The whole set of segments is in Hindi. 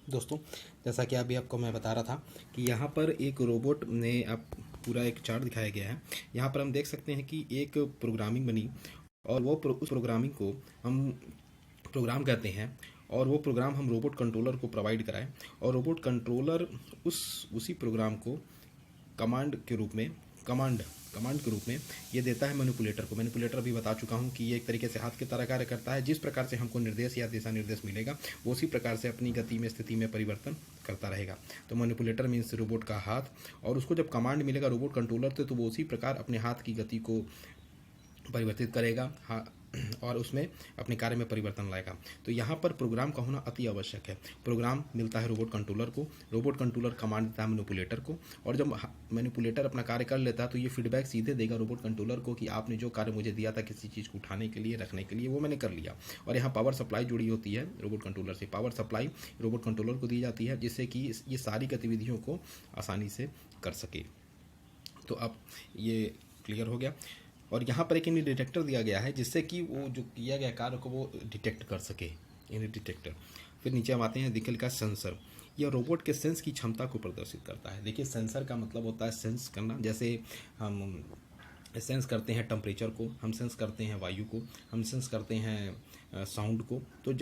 दोस्तों, जैसा कि अभी आपको मैं बता रहा था कि यहाँ पर एक रोबोट ने अब पूरा एक चार्ट दिखाया गया है। यहाँ पर हम देख सकते हैं कि एक प्रोग्रामिंग बनी और उस प्रोग्रामिंग को हम प्रोग्राम कहते हैं और वो प्रोग्राम हम रोबोट कंट्रोलर को प्रोवाइड कराएं और रोबोट कंट्रोलर उसी प्रोग्राम को कमांड के रूप में कमांड कमांड के रूप में ये देता है मैनिपुलेटर को। मैनिपुलेटर अभी बता चुका हूँ कि ये एक तरीके से हाथ की तरह कार्य करता है। जिस प्रकार से हमको निर्देश या दिशा निर्देश मिलेगा वो उसी प्रकार से अपनी गति में स्थिति में परिवर्तन करता रहेगा। तो मैनिपुलेटर मीन्स रोबोट का हाथ, और उसको जब कमांड मिलेगा रोबोट कंट्रोलर से तो वो उसी प्रकार अपने हाथ की गति को परिवर्तित करेगा और उसमें अपने कार्य में परिवर्तन लाएगा। तो यहाँ पर प्रोग्राम का होना अति आवश्यक है। प्रोग्राम मिलता है रोबोट कंट्रोलर को, रोबोट कंट्रोलर कमांड देता है मैनिपुलेटर को, और जब मैनिपुलेटर अपना कार्य कर लेता है तो ये फीडबैक सीधे देगा रोबोट कंट्रोलर को कि आपने जो कार्य मुझे दिया था किसी चीज़ को उठाने के लिए, रखने के लिए, वो मैंने कर लिया। और यहाँ पावर सप्लाई जुड़ी होती है रोबोट कंट्रोलर से। पावर सप्लाई रोबोट कंट्रोलर को दी जाती है जिससे कि ये सारी गतिविधियों को आसानी से कर सके। तो अब ये क्लियर हो गया। और यहाँ पर एक इन्हें डिटेक्टर दिया गया है जिससे कि वो जो किया गया कार्य को वो डिटेक्ट कर सके, इन्हें डिटेक्टर। फिर नीचे हम आते हैं, दिखल का सेंसर। यह रोबोट के सेंस की क्षमता को प्रदर्शित करता है। देखिए, सेंसर का मतलब होता है सेंस करना। जैसे हम सेंस करते हैं टेम्परेचर को, हम सेंस करते हैं वायु को, हम सेंस करते हैं साउंड को। तो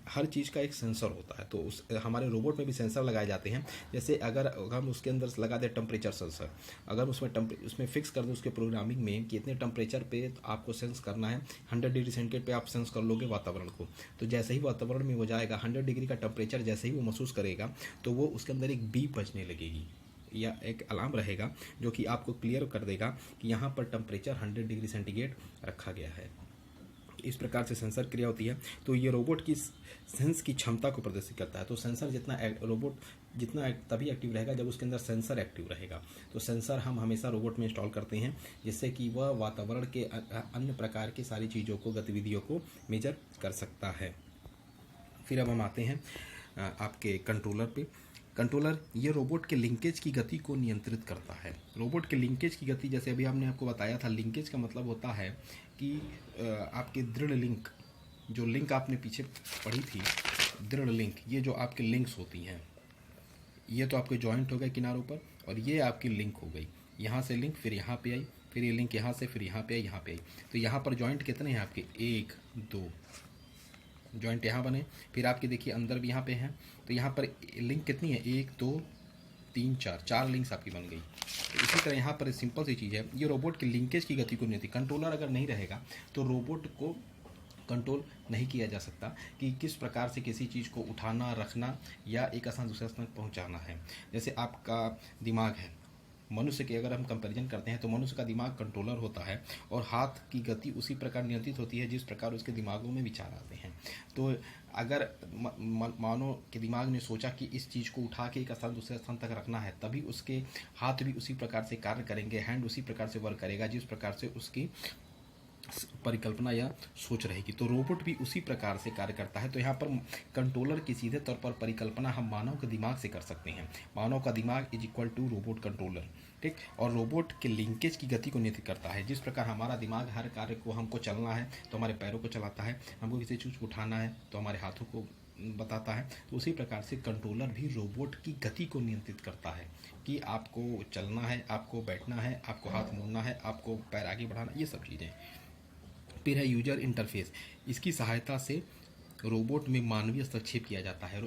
हर चीज़ का एक सेंसर होता है। तो उस हमारे रोबोट में भी सेंसर लगाए जाते हैं। जैसे अगर हम उसके अंदर लगा दें टेम्परेचर सेंसर, अगर उसमें फिक्स कर दें उसके प्रोग्रामिंग में कि इतने टेम्परेचर पे आपको सेंस करना है, 100 डिग्री सेंटीग्रेड पे आप सेंस कर लोगे वातावरण को, तो जैसे ही वातावरण में वो जाएगा 100 डिग्री का टेम्परेचर जैसे ही वो महसूस करेगा तो वो उसके अंदर एक बीप बजने लगेगी या एक अलार्म रहेगा जो कि आपको क्लियर कर देगा कि यहाँ पर टेम्परेचर 100 डिग्री सेंटीग्रेड रखा गया है। इस प्रकार से सेंसर क्रिया होती है। तो ये रोबोट की सेंस की क्षमता को प्रदर्शित करता है। तो सेंसर रोबोट जितना तभी एक्टिव रहेगा जब उसके अंदर सेंसर एक्टिव रहेगा। तो सेंसर हम हमेशा रोबोट में इंस्टॉल करते हैं जिससे कि वह वातावरण के अन्य प्रकार की सारी चीज़ों को, गतिविधियों को मेजर कर सकता है। फिर अब हम आते हैं आपके कंट्रोलर पे। कंट्रोलर ये रोबोट के लिंकेज की गति को नियंत्रित करता है। रोबोट के लिंकेज की गति, जैसे अभी हमने आपको बताया था, लिंकेज का मतलब होता है कि आपके दृढ़ लिंक, जो लिंक आपने पीछे पढ़ी थी, दृढ़ लिंक, ये जो आपके लिंक्स होती हैं, ये तो आपके जॉइंट हो गए किनारों पर, और ये आपकी लिंक हो गई। यहाँ से लिंक फिर यहाँ पे आई, फिर ये लिंक यहाँ से फिर यहाँ पे आई, यहाँ पे आई। तो यहाँ पर जॉइंट कितने हैं आपके? 1 2 जॉइंट यहाँ बने। फिर आपके देखिए अंदर भी यहाँ पे हैं। तो यहाँ पर लिंक कितनी है? 1 2 3 4, 4 लिंक्स आपकी बन गई। तो इसी तरह यहाँ पर सिंपल सी चीज़ है, ये रोबोट के लिंकेज की गति को नियंत्रित। कंट्रोलर अगर नहीं रहेगा तो रोबोट को कंट्रोल नहीं किया जा सकता कि किस प्रकार से किसी चीज़ को उठाना, रखना या एक स्थान दूसरे स्थान पहुँचाना है। जैसे आपका दिमाग है, मनुष्य की अगर हम कंपैरिजन करते हैं तो मनुष्य का दिमाग कंट्रोलर होता है और हाथ की गति उसी प्रकार नियंत्रित होती है जिस प्रकार उसके दिमागों में विचार आते हैं। तो अगर मानव के दिमाग ने सोचा कि इस चीज़ को उठा के एक स्थान दूसरे स्थान तक रखना है, तभी उसके हाथ भी उसी प्रकार से कार्य करेंगे, हैंड उसी प्रकार से वर्क करेगा जिस प्रकार से उसकी परिकल्पना या सोच रहेगी। तो रोबोट भी उसी प्रकार से कार्य करता है। तो यहाँ पर कंट्रोलर की सीधे तौर पर परिकल्पना हम मानव के दिमाग से कर सकते हैं। मानव का दिमाग is equal to robot controller, ठीक। और रोबोट के लिंकेज की गति को नियंत्रित करता है। जिस प्रकार हमारा दिमाग हर कार्य को, हमको चलना है तो हमारे पैरों को चलाता है, हमको किसी चीज़ को उठाना है तो हमारे हाथों को बताता है। तो उसी प्रकार से कंट्रोलर भी रोबोट की गति को नियंत्रित करता है कि आपको चलना है, आपको बैठना है, आपको हाथ मोड़ना है, आपको पैर आगे बढ़ाना, ये सब चीज़ें। फिर है यूजर इंटरफेस। इसकी सहायता से रोबोट में मानवीय हस्तक्षेप किया जाता है।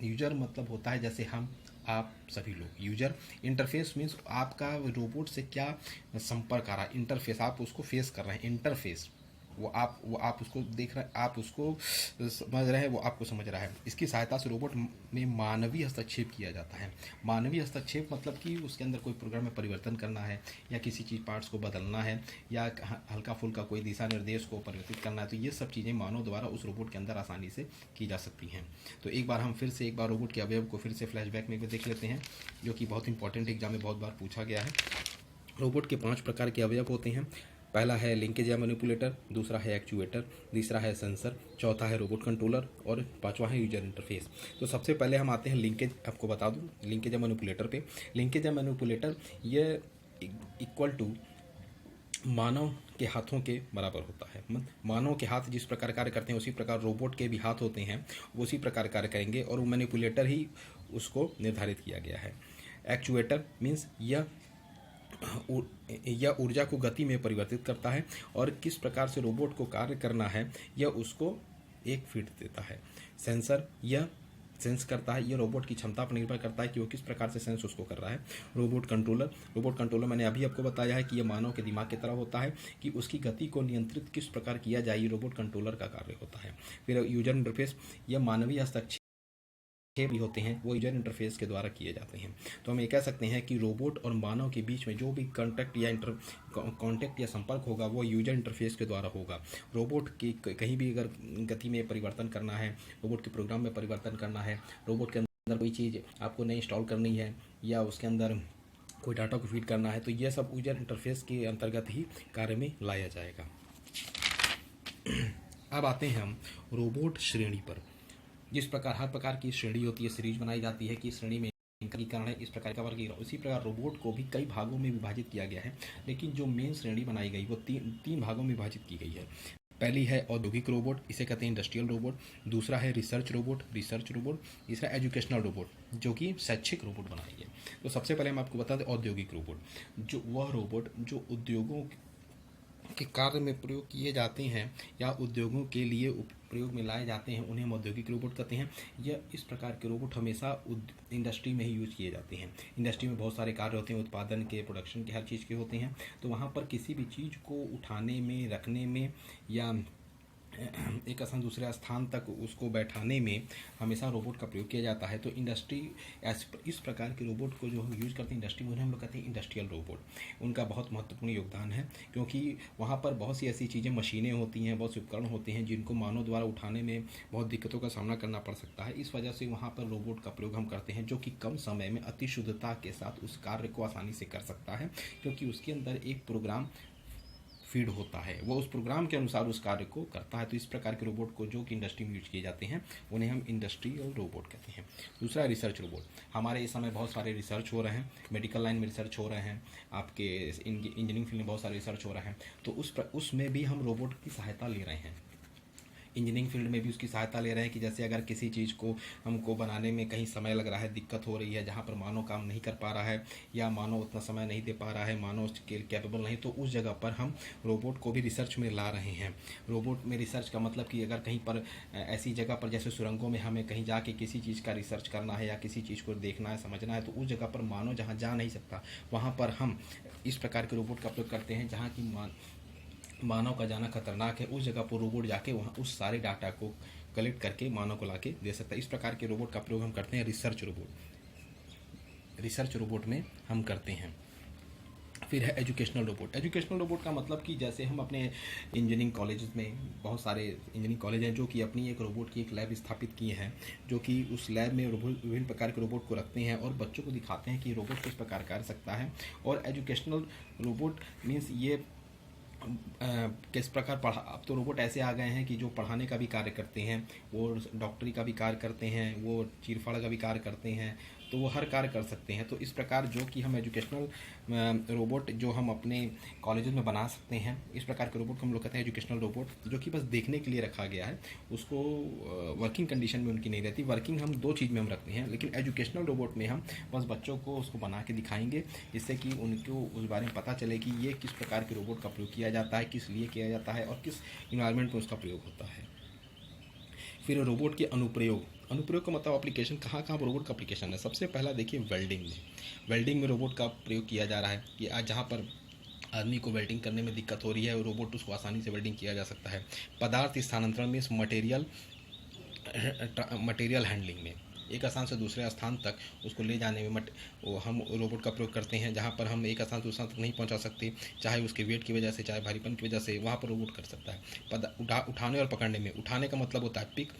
यूजर मतलब होता है जैसे हम, आप सभी लोग। यूजर इंटरफेस मीन्स आपका रोबोट से क्या संपर्क आ रहा है, इंटरफेस, आप उसको फेस कर रहे हैं, इंटरफेस वो आप उसको देख रहे हैं, आप उसको समझ रहे हैं, वो आपको समझ रहा है। इसकी सहायता से रोबोट में मानवीय हस्तक्षेप किया जाता है। मानवीय हस्तक्षेप मतलब कि उसके अंदर कोई प्रोग्राम में परिवर्तन करना है या किसी चीज़ पार्ट्स को बदलना है या हल्का फुल्का कोई दिशा निर्देश को परिवर्तित करना है। तो ये सब चीज़ें मानव द्वारा उस रोबोट के अंदर आसानी से की जा सकती हैं। तो एक बार हम फिर से रोबोट के अवयव को फिर से फ्लैशबैक में देख लेते हैं, जो कि बहुत इंपॉर्टेंट एग्जाम में बहुत बार पूछा गया है। रोबोट के 5 प्रकार के अवयव होते हैं। पहला है लिंकेज या मैनिपुलेटर, दूसरा है एक्चुएटर, तीसरा है सेंसर, चौथा है रोबोट कंट्रोलर और पांचवा है यूजर इंटरफेस। तो सबसे पहले हम आते हैं लिंकेज। आपको बता दूं लिंकेज या मैनिपुलेटर पे। लिंकेज या मैनिपुलेटर ये इक्वल टू मानव के हाथों के बराबर होता है। मानव के हाथ जिस प्रकार कार्य करते हैं उसी प्रकार रोबोट के भी हाथ होते हैं, वो उसी प्रकार कार्य करेंगे और वो मैनिपुलेटर ही उसको निर्धारित किया गया है। एक्चुएटर मीन्स यह ऊर्जा को गति में परिवर्तित करता है और किस प्रकार से रोबोट को कार्य करना है यह उसको एक फीड देता है। सेंसर यह सेंस करता है, यह रोबोट की क्षमता पर निर्भर करता है कि वो किस प्रकार से सेंस उसको कर रहा है। रोबोट कंट्रोलर मैंने अभी आपको बताया है कि यह मानव के दिमाग की तरह होता है कि उसकी गति को नियंत्रित किस प्रकार किया जाए, ये रोबोट कंट्रोलर का कार्य होता है। फिर यूजर इंटरफेस, यह मानवीय हस्तक्षेप भी होते हैं, वो यूजर इंटरफेस के द्वारा किए जाते हैं। तो हम ये कह सकते हैं कि रोबोट और मानव के बीच में जो भी कॉन्टेक्ट या संपर्क होगा वो यूजर इंटरफेस के द्वारा होगा। रोबोट की कहीं भी अगर गति में परिवर्तन करना है, रोबोट के प्रोग्राम में परिवर्तन करना है, रोबोट के अंदर कोई चीज़ आपको नई इंस्टॉल करनी है या उसके अंदर कोई डाटा को फीड करना है, तो यह सब यूजर इंटरफेस के अंतर्गत ही कार्य में लाया जाएगा। अब आते हैं हम रोबोट श्रेणी पर। जिस प्रकार हर प्रकार की श्रेणी होती है, सीरीज बनाई जाती है कि इस श्रेणी में वर्गीकरण है, इस प्रकार का वर्गीकरण, उसी प्रकार रोबोट को भी कई भागों में विभाजित किया गया है, लेकिन जो मेन श्रेणी बनाई गई वो तीन भागों में विभाजित की गई है। पहली है औद्योगिक रोबोट, इसे कहते हैं इंडस्ट्रियल रोबोट। दूसरा है रिसर्च रोबोट। तीसरा एजुकेशनल रोबोट, जो कि शैक्षिक रोबोट बनाई है। तो सबसे पहले हम आपको बता दें औद्योगिक रोबोट, जो वह रोबोट जो उद्योगों के कार्य में प्रयोग किए जाते हैं या उद्योगों के लिए प्रयोग में लाए जाते हैं, उन्हें हम औद्योगिक रोबोट कहते हैं। यह इस प्रकार के रोबोट हमेशा इंडस्ट्री में ही यूज किए जाते हैं। इंडस्ट्री में बहुत सारे कार्य होते हैं, उत्पादन के, प्रोडक्शन के, हर चीज़ के होते हैं। तो वहाँ पर किसी भी चीज़ को उठाने में, रखने में या एक स्थान दूसरे स्थान तक उसको बैठाने में हमेशा रोबोट का प्रयोग किया जाता है। तो इंडस्ट्री इस प्रकार के रोबोट को जो हम यूज़ करते हैं इंडस्ट्री में, उन्हें हम लोग कहते हैं इंडस्ट्रियल रोबोट। उनका बहुत महत्वपूर्ण योगदान है, क्योंकि वहाँ पर बहुत सी ऐसी चीज़ें, मशीनें होती हैं, बहुत से उपकरण होते हैं जिनको मानव द्वारा उठाने में बहुत दिक्कतों का सामना करना पड़ सकता है। इस वजह से वहाँ पर रोबोट का प्रयोग हम करते हैं, जो कि कम समय में अति शुद्धता के साथ उस कार्य को आसानी से कर सकता है, क्योंकि उसके अंदर एक प्रोग्राम फीड होता है, वो उस प्रोग्राम के अनुसार उस कार्य को करता है। तो इस प्रकार के रोबोट को जो कि इंडस्ट्री में यूज किए जाते हैं उन्हें हम इंडस्ट्रियल रोबोट कहते हैं। दूसरा रिसर्च रोबोट। हमारे इस समय बहुत सारे रिसर्च हो रहे हैं, मेडिकल लाइन में रिसर्च हो रहे हैं, आपके इंजीनियरिंग फील्ड में बहुत सारे रिसर्च हो रहे हैं। तो उसमें भी हम रोबोट की सहायता ले रहे हैं। इंजीनियरिंग फील्ड में भी उसकी सहायता ले रहे हैं कि जैसे अगर किसी चीज़ को हमको बनाने में कहीं समय लग रहा है, दिक्कत हो रही है, जहाँ पर मानव काम नहीं कर पा रहा है या मानव उतना समय नहीं दे पा रहा है, मानव कैपेबल नहीं, तो उस जगह पर हम रोबोट को भी रिसर्च में ला रहे हैं। रोबोट में रिसर्च का मतलब कि अगर कहीं पर ऐसी जगह पर जैसे सुरंगों में हमें कहीं जाके किसी चीज़ का रिसर्च करना है या किसी चीज़ को देखना है, समझना है, तो उस जगह पर मानव जहाँ जा नहीं सकता, वहाँ पर हम इस प्रकार के रोबोट का प्रयोग करते हैं। जहाँ की मानव का जाना खतरनाक है, उस जगह पर रोबोट जाके वहाँ उस सारे डाटा को कलेक्ट करके मानव को लाके दे सकता है। इस प्रकार के रोबोट का प्रयोग हम करते हैं रिसर्च रोबोट में हम करते हैं। फिर है एजुकेशनल रोबोट का मतलब कि जैसे हम अपने इंजीनियरिंग कॉलेज में, बहुत सारे इंजीनियरिंग कॉलेज हैं जो कि अपनी एक रोबोट की एक लैब स्थापित किए हैं, जो कि उस लैब में विभिन्न प्रकार के रोबोट को रखते हैं और बच्चों को दिखाते हैं कि रोबोट किस प्रकार कर सकता है। और एजुकेशनल रोबोट मीन्स ये किस प्रकार अब तो रोबोट ऐसे आ गए हैं कि जो पढ़ाने का भी कार्य करते हैं, वो डॉक्टरी का भी कार्य करते हैं, वो चीरफाड़ का भी कार्य करते हैं, तो वो हर कार्य कर सकते हैं। तो इस प्रकार जो कि हम एजुकेशनल रोबोट जो हम अपने कॉलेज में बना सकते हैं, इस प्रकार के रोबोट को हम लोग कहते हैं एजुकेशनल रोबोट, जो कि बस देखने के लिए रखा गया है, उसको वर्किंग कंडीशन में उनकी नहीं रहती। वर्किंग हम दो चीज़ में हम रखते हैं, लेकिन एजुकेशनल रोबोट में हम बस बच्चों को उसको बना के दिखाएंगे, जिससे कि उनको उस बारे में पता चले कि ये किस प्रकार के रोबोट का प्रयोग किया जाता है, किस लिए किया जाता है और किस इन्वायरमेंट में उसका प्रयोग होता है। फिर रोबोट के अनुप्रयोग का मतलब एप्लीकेशन, कहाँ रोबोट का एप्लीकेशन है। सबसे पहला देखिए वेल्डिंग में रोबोट का प्रयोग किया जा रहा है कि आज जहाँ पर आदमी को वेल्डिंग करने में दिक्कत हो रही है, रोबोट उसको आसानी से वेल्डिंग किया जा सकता है। पदार्थ स्थानांतरण में, मटेरियल हैंडलिंग में, एक स्थान से दूसरे स्थान तक उसको ले जाने में हम रोबोट का प्रयोग करते हैं। जहाँ पर हम एक स्थान से दूसरे स्थान तक नहीं पहुँचा सकते, चाहे उसके वेट की वजह से, चाहे भारीपन की वजह से, वहाँ पर रोबोट कर सकता है। उठाने और पकड़ने में, उठाने का मतलब होता है पिक,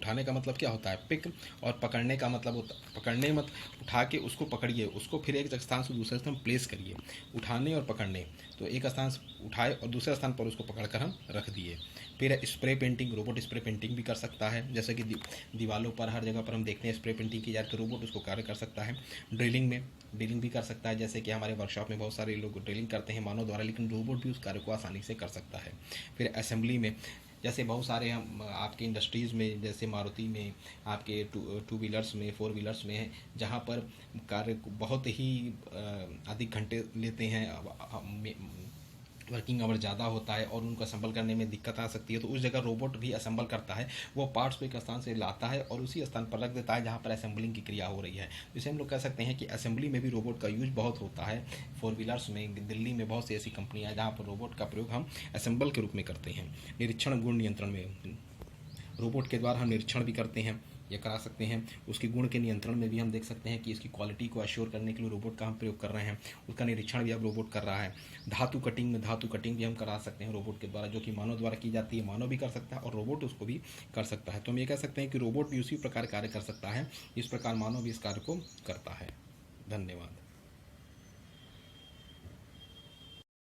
उठाने का मतलब क्या होता है पिक, और पकड़ने का मतलब होता पकड़ने मत उठा के उसको पकड़िए, उसको फिर एक स्थान से दूसरे स्थान प्लेस करिए। उठाने और पकड़ने, तो एक स्थान से उठाए और दूसरे स्थान पर उसको पकड़कर हम रख दिए। फिर spray painting, robot spray painting भी कर सकता है, जैसे कि दीवालों पर हर जगह पर हम देखते हैं स्प्रे पेंटिंग की जाए तो रोबोट उसको कार्य कर सकता है। ड्रिलिंग भी कर सकता है, जैसे कि हमारे वर्कशॉप में बहुत सारे लोग ड्रिलिंग करते हैं मानव द्वारा, लेकिन रोबोट भी उस कार्य को आसानी से कर सकता है। फिर असेंबली में, जैसे बहुत सारे हम आपके इंडस्ट्रीज़ में, जैसे मारुति में, आपके टू व्हीलर्स में, फोर व्हीलर्स में है, जहाँ पर कार्य बहुत ही अधिक घंटे लेते हैं, वर्किंग आवर ज़्यादा होता है और उनको असेंबल करने में दिक्कत आ सकती है, तो उस जगह रोबोट भी असेंबल करता है। वो पार्ट्स को एक स्थान से लाता है और उसी स्थान पर रख देता है जहाँ पर असेंबलिंग की क्रिया हो रही है। इसे हम लोग कह सकते हैं कि असेंबली में भी रोबोट का यूज बहुत होता है। फोर व्हीलर्स में दिल्ली में बहुत सी ऐसी कंपनियाँ हैं जहाँ पर रोबोट का प्रयोग हम असेंबल के रूप में करते हैं। निरीक्षण गुण नियंत्रण में रोबोट के द्वारा हम निरीक्षण भी करते हैं या करा सकते हैं। उसके गुण के नियंत्रण में भी हम देख सकते हैं कि इसकी क्वालिटी को अश्योर करने के लिए रोबोट का हम प्रयोग कर रहे हैं, उसका निरीक्षण भी अब रोबोट कर रहा है। धातु कटिंग भी हम करा सकते हैं रोबोट के द्वारा, जो कि मानव द्वारा की जाती है, मानव भी कर सकता है और रोबोट उसको भी कर सकता है। तो हम ये कह सकते हैं कि रोबोट भी उसी प्रकार कार्य कर सकता है इस प्रकार मानव भी इस कार्य को करता है। धन्यवाद।